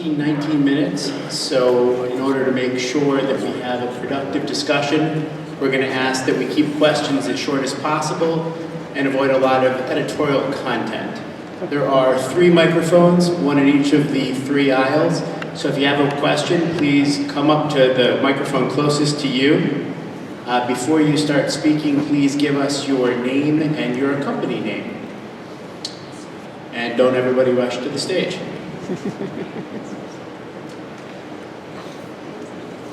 18, 19 minutes, so in order to make sure that we have a productive discussion, we're going to ask that we keep questions as short as possible and avoid a lot of editorial content. There are 3 microphones, one in each of the 3 aisles, so if you have a question, please come up to the microphone closest to you. Before you start speaking, please give us your name and your company name. And don't everybody rush to the stage.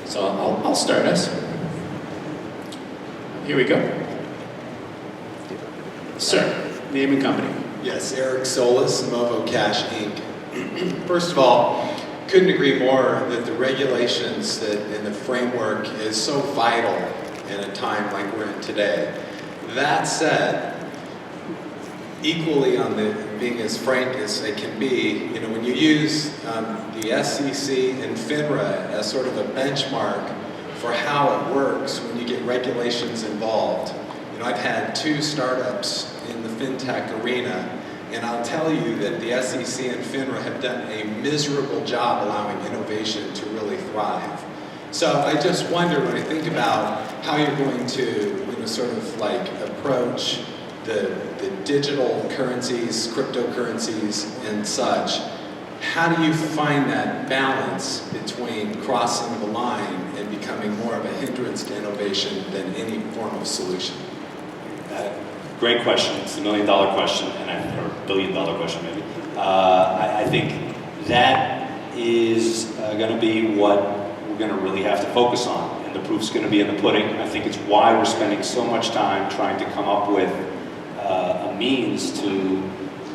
So I'll start us. Here we go. Sir, name and company. Yes, Eric Solis, Movo Cash Inc. First of all, couldn't agree more that the regulations and the framework is so vital in a time like we're in today. That said, equally on the being as frank as it can be, you know, when you use the SEC and FINRA as sort of a benchmark for how it works when you get regulations involved. You know, I've had 2 startups in the fintech arena, and I'll tell you that the SEC and FINRA have done a miserable job allowing innovation to really thrive. So I just wonder, when I think about how you're going to, you know, sort of like approach the digital currencies, cryptocurrencies and such, how do you find that balance between crossing the line and becoming more of a hindrance to innovation than any form of solution? Great question. It's $1 million question, or $1 billion question maybe. I think that is going to be what we're going to really have to focus on, and the proof's going to be in the pudding. I think it's why we're spending so much time trying to come up with a means to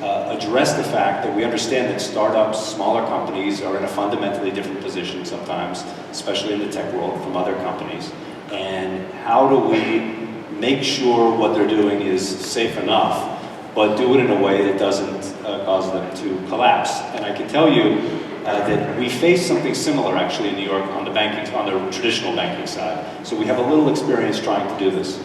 address the fact that we understand that startups, smaller companies, are in a fundamentally different position sometimes, especially in the tech world, from other companies. And how do we make sure what they're doing is safe enough, but do it in a way that doesn't cause them to collapse? And I can tell you that we face something similar actually in New York on the traditional banking side. So we have a little experience trying to do this.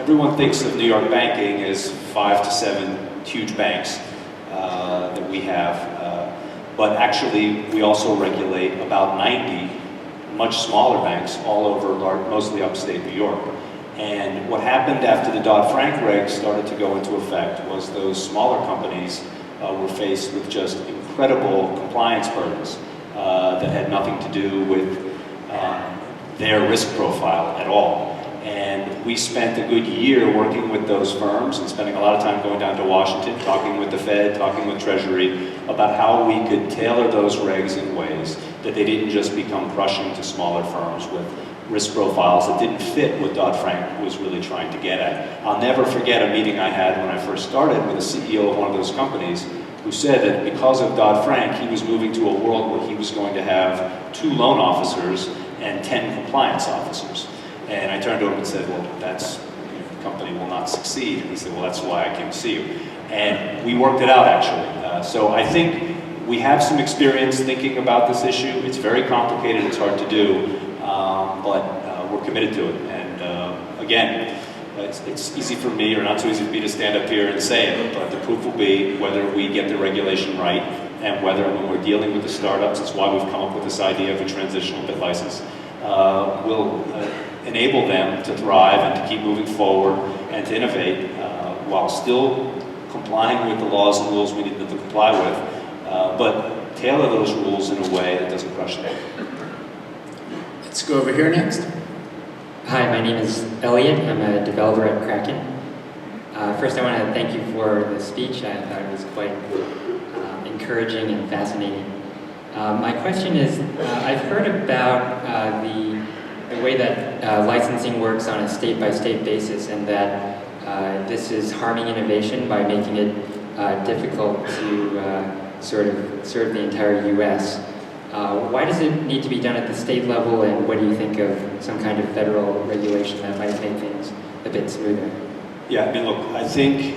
Everyone thinks of New York banking as 5 to 7 huge banks that we have, but actually we also regulate about 90 much smaller banks all over mostly upstate New York. And what happened after the Dodd-Frank regs started to go into effect was those smaller companies were faced with just incredible compliance burdens that had nothing to do with their risk profile at all. And we spent a good year working with those firms and spending a lot of time going down to Washington, talking with the Fed, talking with Treasury about how we could tailor those regs in ways that they didn't just become crushing to smaller firms with risk profiles that didn't fit what Dodd-Frank was really trying to get at. I'll never forget a meeting I had when I first started with the CEO of one of those companies who said that because of Dodd-Frank, he was moving to a world where he was going to have 2 loan officers and 10 compliance officers. And I turned to him and said, well, your company will not succeed. And he said, well, that's why I came to see you. And we worked it out, actually. So I think we have some experience thinking about this issue. It's very complicated, it's hard to do, but we're committed to it. And again, it's easy for me, or not so easy for me, to stand up here and say it, but the proof will be whether we get the regulation right, and whether when we're dealing with the startups, it's why we've come up with this idea of a transitional bit license, will enable them to thrive and to keep moving forward and to innovate while still complying with the laws and rules we need them to comply with, but tailor those rules in a way that doesn't crush them. Let's go over here next. Hi, my name is Elliot. I'm a developer at Kraken. First, I want to thank you for the speech. I thought it was quite encouraging and fascinating. My question is, I've heard about the way that licensing works on a state-by-state basis, and that this is harming innovation by making it difficult to sort of serve the entire U.S. Why does it need to be done at the state level, and what do you think of some kind of federal regulation that might make things a bit smoother? Yeah, I mean, look, I think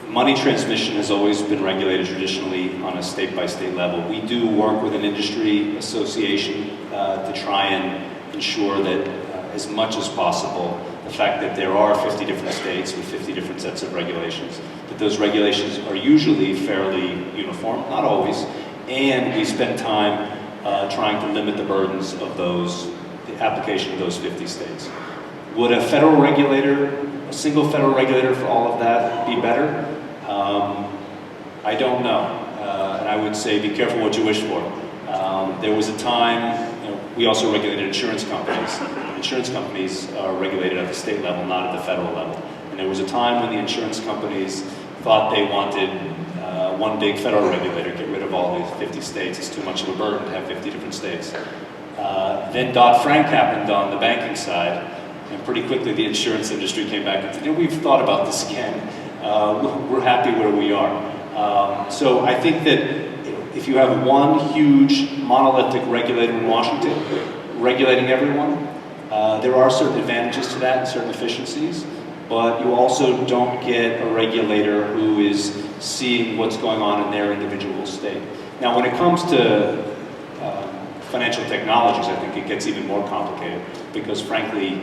money transmission has always been regulated traditionally on a state-by-state level. We do work with an industry association to try and ensure that as much as possible, the fact that there are 50 different states with 50 different sets of regulations, that those regulations are usually fairly uniform, not always, and we spent time trying to limit the burdens of the application of those 50 states. Would a federal regulator, a single federal regulator for all of that be better? I don't know, and I would say be careful what you wish for. There was a time, we also regulated insurance companies. Insurance companies are regulated at the state level, not at the federal level. And there was a time when the insurance companies thought they wanted one big federal regulator, get rid of all these 50 states. It's too much of a burden to have 50 different states. Then Dodd-Frank happened on the banking side, and pretty quickly the insurance industry came back and said, we've thought about this again. We're happy where we are. So I think that if you have one huge monolithic regulator in Washington regulating everyone, there are certain advantages to that and certain efficiencies, but you also don't get a regulator who is seeing what's going on in their individual state. Now, when it comes to financial technologies, I think it gets even more complicated because, frankly,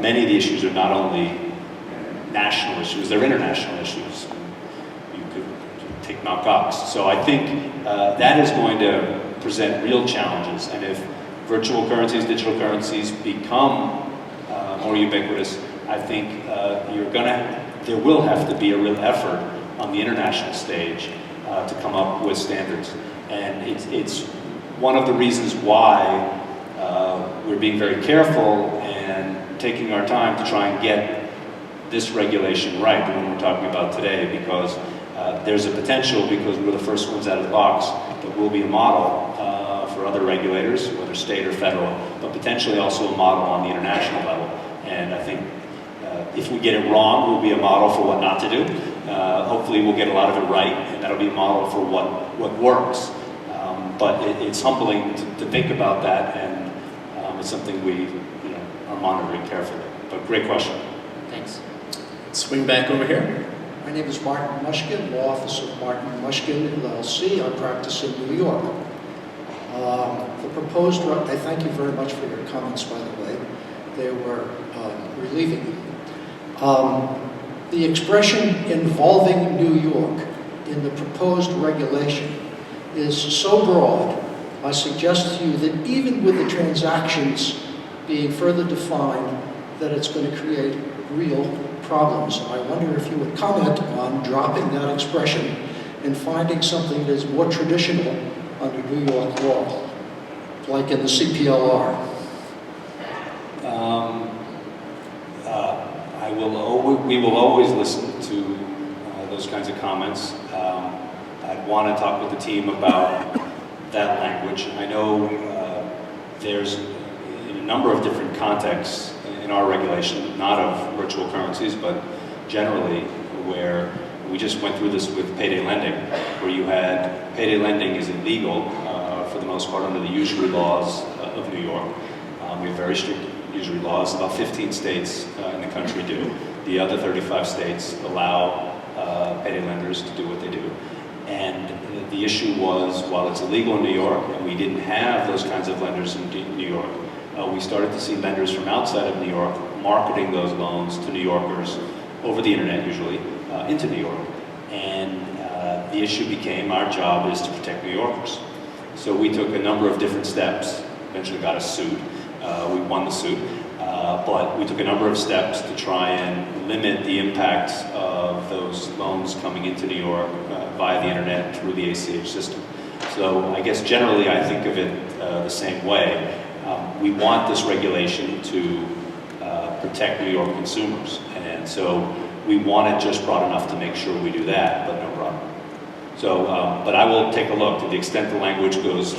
many of the issues are not only national issues, they're international issues. You could take Mt. Gox. So I think that is going to present real challenges, and if virtual currencies, digital currencies become more ubiquitous, I think there will have to be a real effort on the international stage to come up with standards. And it's one of the reasons why we're being very careful and taking our time to try and get this regulation right, the one we're talking about today, because there's a potential, because we're the first ones out of the box, that will be a model for other regulators, whether state or federal, but potentially also a model on the international level. And I think if we get it wrong, we'll be a model for what not to do. Hopefully we'll get a lot of it right, and that'll be a model for what works. But it's humbling to think about that, and it's something we are monitoring carefully. But great question. Thanks. Swing back over here. My name is Martin Mushkin, law office of Martin Mushkin, LLC. I practice in New York. The proposed, I thank you very much for your comments, by the way. They were relieving. The expression involving New York in the proposed regulation is so broad, I suggest to you that even with the transactions being further defined, that it's going to create real problems. I wonder if you would comment on dropping that expression and finding something that is more traditional under New York law, like in the CPLR. We will always listen to those kinds of comments. I'd want to talk with the team about that language. I know there's in a number of different contexts in our regulation, not of virtual currencies, but generally, where we just went through this with payday lending, where you had payday lending is illegal for the most part under the usury laws of New York. We have very strict usury laws. About 15 states in the country do. The other 35 states allow payday lenders to do what they do. And the issue was, while it's illegal in New York, and we didn't have those kinds of lenders in New York, we started to see lenders from outside of New York marketing those loans to New Yorkers over the internet, usually, into New York. And the issue became, our job is to protect New Yorkers. So we took a number of different steps, eventually got us sued. We won the suit, but we took a number of steps to try and limit the impact of those loans coming into New York via the internet through the ACH system. So I guess generally I think of it the same way. We want this regulation to protect New York consumers, and so we want it just broad enough to make sure we do that, but no problem. So, but I will take a look to the extent the language goes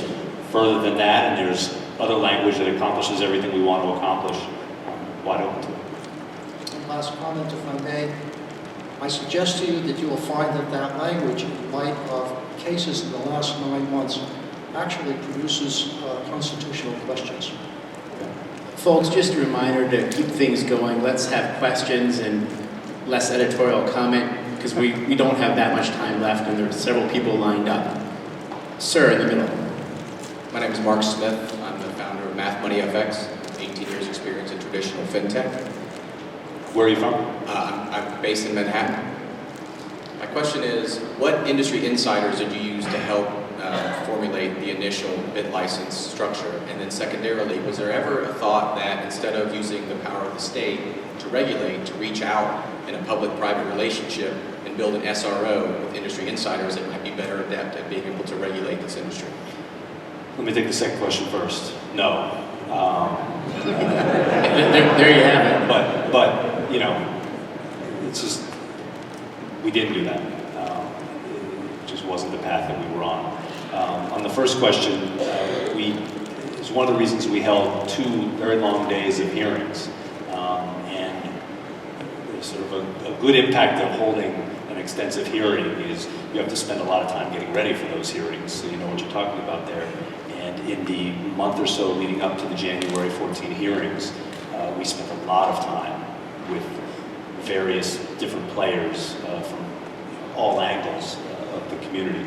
further than that, and there's other language that accomplishes everything we want to accomplish. I'm wide open to it. One last comment, if I may. I suggest to you that you will find that that language, in light of cases in the last 9 months, actually produces constitutional questions. Folks, just a reminder to keep things going. Let's have questions and less editorial comment, because we don't have that much time left, and there are several people lined up. Sir, in the middle. My name is Mark Smith. I'm the founder of Math Money FX, 18 years experience in traditional fintech. Where are you from? I'm based in Manhattan. My question is, what industry insiders did you use to help formulate the initial bid license structure? And then secondarily, was there ever a thought that instead of using the power of the state to regulate, to reach out in a public-private relationship and build an SRO with industry insiders that might be better adept at being able to regulate this industry? Let me take the second question first. No. There you have it. But you know, it's just, we didn't do that. It just wasn't the path that we were on. On the first question, it's one of the reasons we held 2 very long days of hearings. And there's sort of a good impact of holding an extensive hearing is you have to spend a lot of time getting ready for those hearings, so you know what you're talking about there. And in the month or so leading up to the January 14 hearings, we spent a lot of time with various different players from all angles of the community.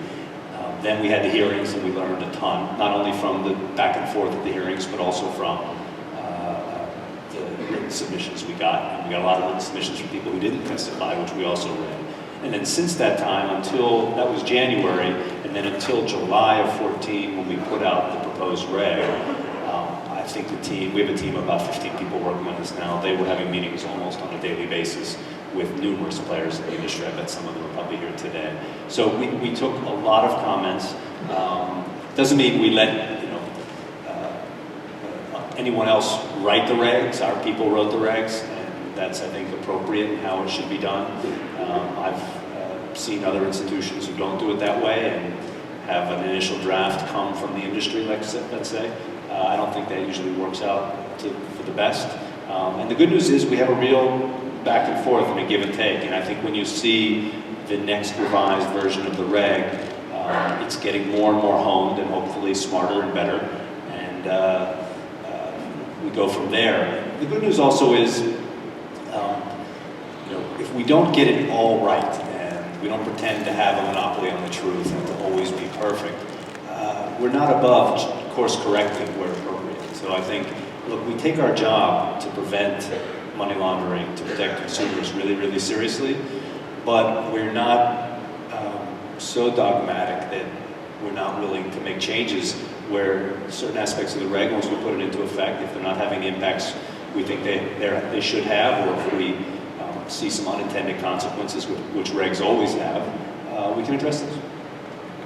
Then we had the hearings and we learned a ton, not only from the back and forth of the hearings, but also from the written submissions we got. And we got a lot of written submissions from people who didn't testify, which we also read. And then since that time, until, that was January, and then until July of 14, when we put out the proposed reg, I think we have a team of about 15 people working on this now. They were having meetings almost on a daily basis with numerous players in the industry. I bet some of them are probably here today. So we took a lot of comments. Doesn't mean we let anyone else write the regs. Our people wrote the regs, and that's, I think, appropriate in how it should be done. I've seen other institutions who don't do it that way and have an initial draft come from the industry, let's say. I don't think that usually works out for the best. And the good news is we have a real back and forth and a give and take. And I think when you see the next revised version of the reg, it's getting more and more honed and hopefully smarter and better. And we go from there. The good news also is, if we don't get it all right and we don't pretend to have a monopoly on the truth and to always be perfect, we're not above course correcting where appropriate. So I think, look, we take our job to prevent money laundering, to protect consumers really, really seriously, but we're not so dogmatic that we're not willing to make changes where certain aspects of the reg, once we put it into effect, if they're not having the impacts we think they should have, or if we see some unintended consequences, which regs always have, we can address those.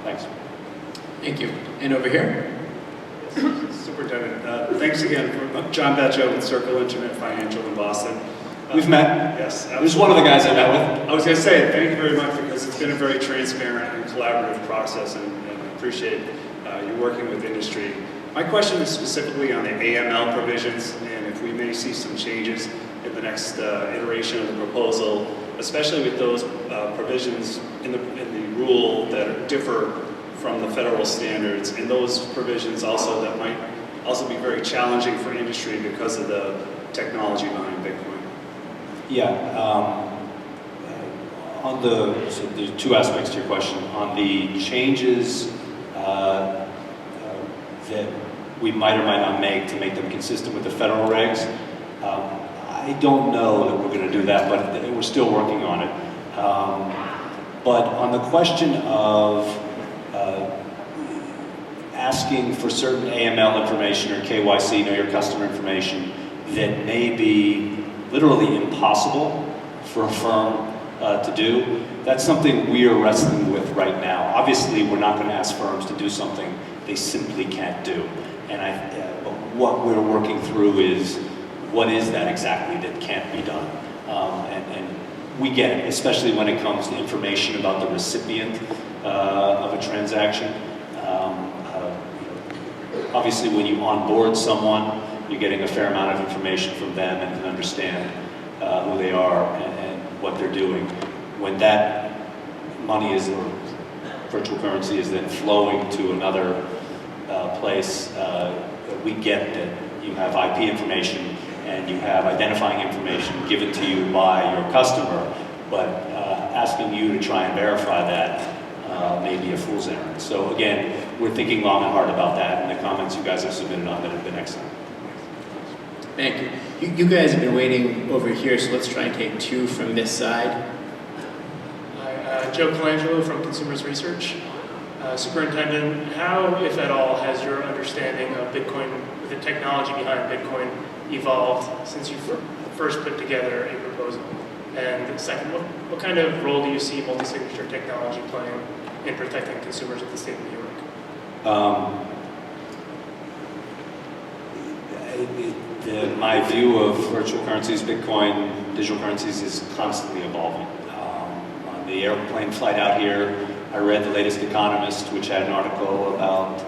Thanks. Thank you. And over here? Superintendent, thanks again. For John Betcha with Circle Internet Financial in Boston. We've met. Yes. This is one of the guys I met with. I was going to say thank you very much because it's been a very transparent and collaborative process, and I appreciate you working with industry. My question is specifically on the AML provisions, and if we may see some changes in the next iteration of the proposal, especially with those provisions in the rule that differ from the federal standards, and those provisions also that might also be very challenging for industry because of the technology behind Bitcoin. Yeah, so there's 2 aspects to your question. On the changes that we might or might not make to make them consistent with the federal regs, I don't know that we're going to do that, but we're still working on it. But on the question of asking for certain AML information or KYC, know your customer information, that may be literally impossible for a firm to do, that's something we are wrestling with right now. Obviously, we're not going to ask firms to do something they simply can't do. And but what we're working through is, what is that exactly that can't be done? And we get it, especially when it comes to information about the recipient of a transaction. Obviously, when you onboard someone, you're getting a fair amount of information from them and can understand who they are and what they're doing. When that money is, or virtual currency is then flowing to another place, we get that you have IP information and you have identifying information given to you by your customer, but asking you to try and verify that may be a fool's errand. So again, we're thinking long and hard about that, and the comments you guys have submitted on that have been excellent. Thank you. You guys have been waiting over here, so let's try and take 2 from this side. Hi, Joe Colangelo from Consumers Research. Superintendent, how, if at all, has your understanding of Bitcoin, the technology behind Bitcoin, evolved since you first put together a proposal? And second, what kind of role do you see multi-signature technology playing in protecting consumers of the state of New York? My view of virtual currencies, Bitcoin, digital currencies is constantly evolving. On the airplane flight out here, I read the latest Economist, which had an article about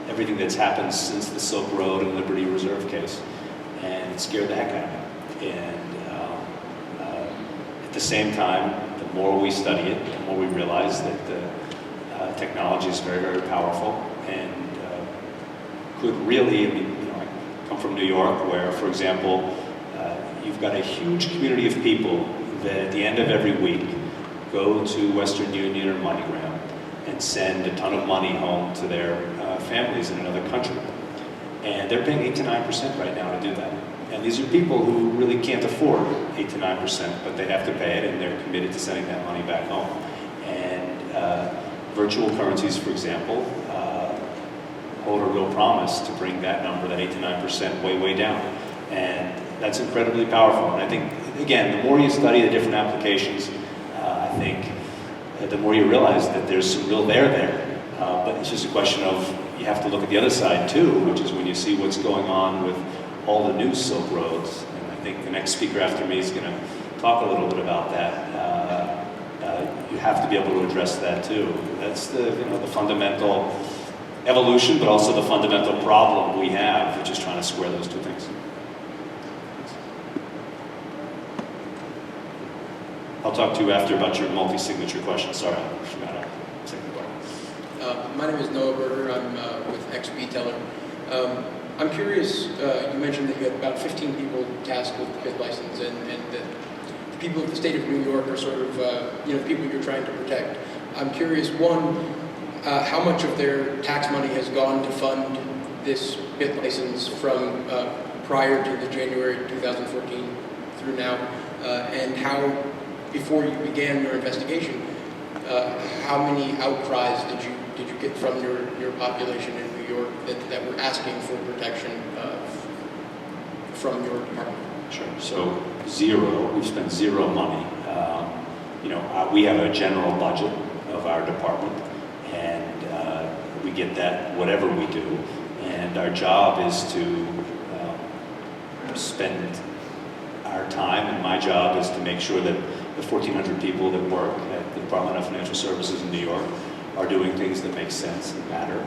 everything that's happened since the Silk Road and Liberty Reserve case, and it scared the heck out of me. And at the same time, the more we study it, the more we realize that the technology is very, very powerful and could really, I come from New York where, for example, you've got a huge community of people that at the end of every week go to Western Union or MoneyGram and send a ton of money home to their families in another country. And they're paying 8 to 9% right now to do that. And these are people who really can't afford 8 to 9%, but they have to pay it and they're committed to sending that money back home. And virtual currencies, for example, hold a real promise to bring that number, that 8 to 9%, way, way down. And that's incredibly powerful. And I think, again, the more you study the different applications, I think the more you realize that there's some real there. But it's just a question of, you have to look at the other side too, which is when you see what's going on with all the new Silk Roads. And I think the next speaker after me is going to talk a little bit about that. You have to be able to address that too. That's the fundamental evolution, but also the fundamental problem we have, which is trying to square those two things. I'll talk to you after about your multi-signature question. Sorry, I forgot a second part. My name is Noah Berger. I'm with XP Teller. I'm curious, you mentioned that you had about 15 people tasked with BitLicense, and that the people of the state of New York are sort of, the people you're trying to protect. I'm curious, one, how much of their tax money has gone to fund this BitLicense from prior to the January 2014 through now, and how, before you began your investigation, how many outcries did you get from your population in New York that were asking for protection from your department? Sure. So zero. We've spent zero money. We have a general budget of our department, and we get that whatever we do. And our job is to spend our time, and my job is to make sure that the 1,400 people that work at the Department of Financial Services in New York are doing things that make sense and matter.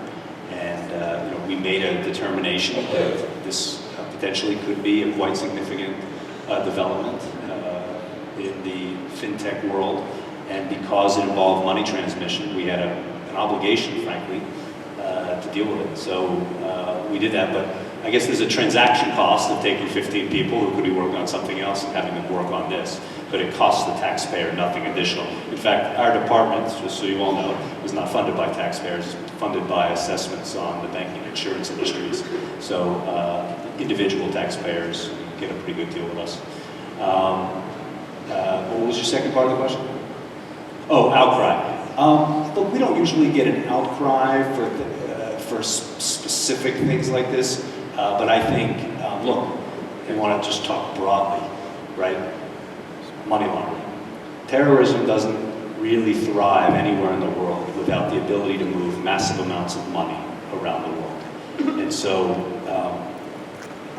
And we made a determination that this potentially could be a quite significant development in the fintech world. And because it involved money transmission, we had an obligation, frankly, to deal with it. So we did that, but I guess there's a transaction cost of taking 15 people who could be working on something else and having them work on this. But it costs the taxpayer nothing additional. In fact, our department, just so you all know, is not funded by taxpayers. It's funded by assessments on the banking and insurance industries. So individual taxpayers get a pretty good deal with us. What was your second part of the question? Oh, outcry. Look, we don't usually get an outcry for specific things like this, but I think, look, I want to just talk broadly, right? Money laundering. Terrorism doesn't really thrive anywhere in the world without the ability to move massive amounts of money around the world. And so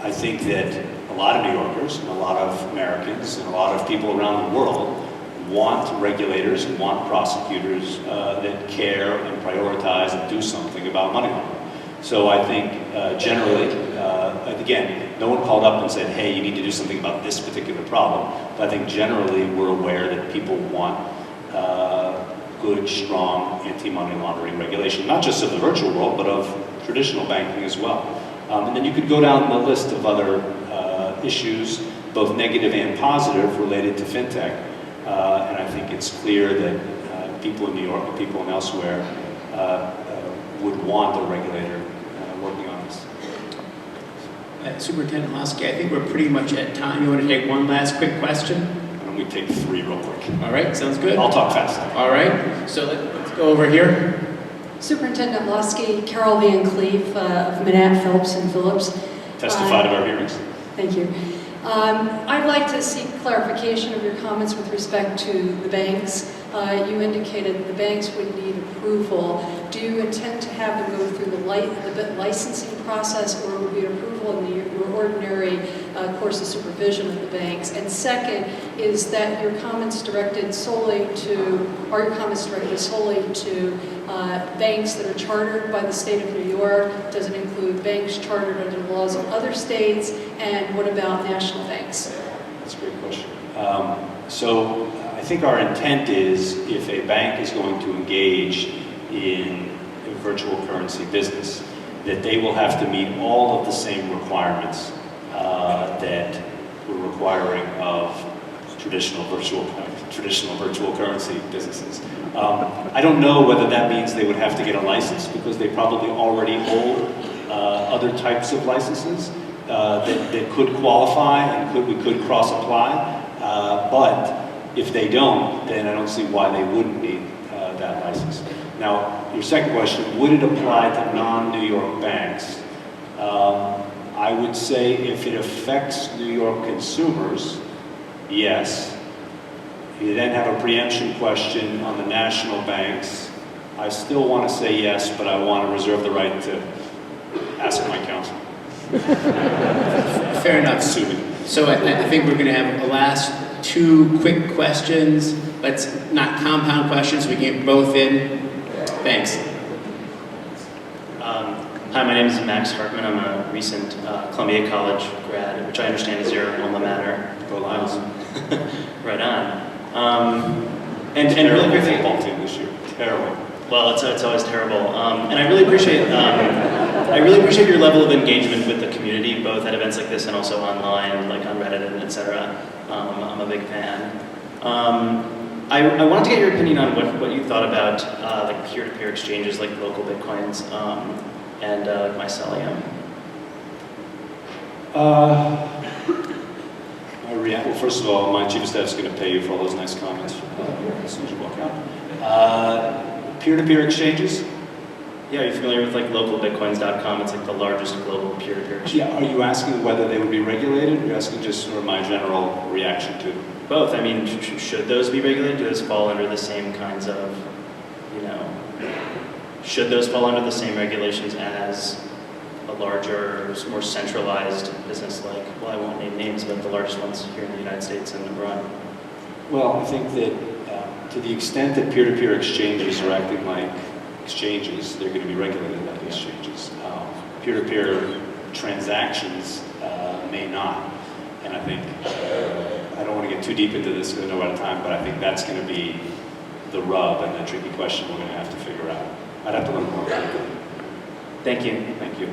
I think that a lot of New Yorkers and a lot of Americans and a lot of people around the world want regulators and want prosecutors that care and prioritize and do something about money laundering. So I think generally, again, no one called up and said, hey, you need to do something about this particular problem. But I think generally we're aware that people want good, strong anti-money laundering regulation, not just of the virtual world, but of traditional banking as well. And then you could go down the list of other issues, both negative and positive, related to fintech. And I think it's clear that people in New York and people in elsewhere would want a regulator working on this. Superintendent Lawsky, I think we're pretty much at time. You want to take one last quick question? Why don't we take 3 real quick? All right, sounds good. I'll talk fast. All right, so let's go. go over here. Superintendent Lawsky, Carol Van Cleve of Manat, Phillips and Phillips. Testified at our hearings. Thank you. I'd like to seek clarification of your comments with respect to the banks. You indicated the banks would need approval. Do you intend to have them go through the licensing process, or would be approval in your ordinary course of supervision of the banks? And second, is that your comments directed solely to, are your comments directed solely to banks that are chartered by the state of New York? Does it include banks chartered under the laws of other states? And what about national banks? That's a great question. So I think our intent is, if a bank is going to engage in a virtual currency business, that they will have to meet all of the same requirements that we're requiring of traditional virtual currency businesses. I don't know whether that means they would have to get a license, because they probably already hold other types of licenses that could qualify, and we could cross-apply. But if they don't, then I don't see why they wouldn't need that license. Now, your second question, would it apply to non-New York banks? I would say if it affects New York consumers, yes. You then have a preemption question on the national banks. I still want to say yes, but I want to reserve the right to ask my counsel. Fair enough. Sue me. So I think we're going to have a last two quick questions. Let's not compound questions. We can get both in. Thanks. Hi, my name is Max Hartman. I'm a recent Columbia College grad, which I understand is your alma mater. Go Lions. Right on. And Terrible really quickly, football team this year. Terrible. well, it's always terrible. And I really appreciate your level of engagement with the community, both at events like this and also online, like on Reddit and etc. I'm a big fan. I wanted to get your opinion on what you thought about like peer-to-peer exchanges like local bitcoins and mycelium. Well, first of all, my chief of staff is going to pay you for all those nice comments as soon as you walk out. Peer-to-peer exchanges? Yeah, are you familiar with like localbitcoins.com? It's like the largest global peer-to-peer exchange. Yeah, are you asking whether they would be regulated, or you're asking just sort of my general reaction to them? Both. I mean, should those be regulated? Do those fall under the same kinds of, should those fall under the same regulations as a larger, more centralized business like, well, I won't name names, but the largest ones here in the United States and abroad? Well, I think that to the extent that peer-to-peer exchanges are acting like exchanges, they're going to be regulated like exchanges. Peer-to-peer transactions may not. And I think, I don't want to get too deep into this because I know we're out of time, but I think that's going to be the rub and the tricky question we're going to have to figure out. I'd have to learn more about it. Thank you. Thank you.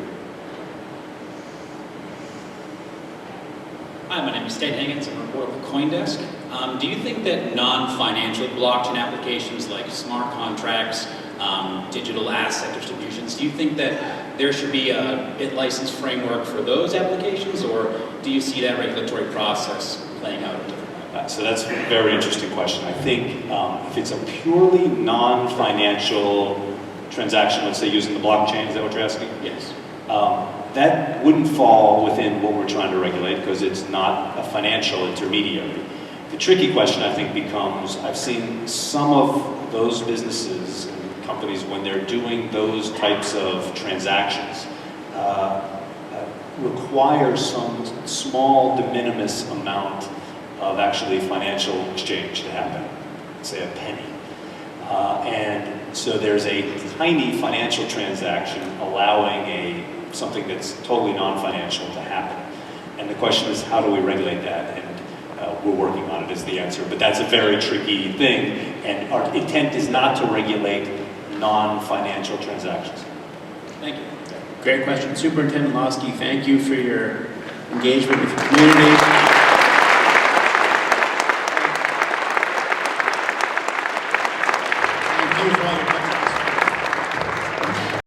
Hi, my name is Stan Higgins. I'm a reporter with CoinDesk. Do you think that non-financial blockchain applications like smart contracts, digital asset distributions, do you think that there should be a BitLicense framework for those applications, or do you see that regulatory process playing out in a different way? So that's a very interesting question. I think if it's a purely non-financial transaction, let's say using the blockchain, is that what you're asking? Yes. That wouldn't fall within what we're trying to regulate because it's not a financial intermediary. The tricky question, I think, becomes, I've seen some of those businesses and companies, when they're doing those types of transactions, require some small de minimis amount of actually financial exchange to happen, say a penny. And so there's a tiny financial transaction allowing something that's totally non-financial to happen. And the question is, how do we regulate that? And we're working on it is the answer. But that's a very tricky thing. And our intent is not to regulate non-financial transactions. Thank you. Great question. Superintendent Lawsky, thank you for your engagement with the community.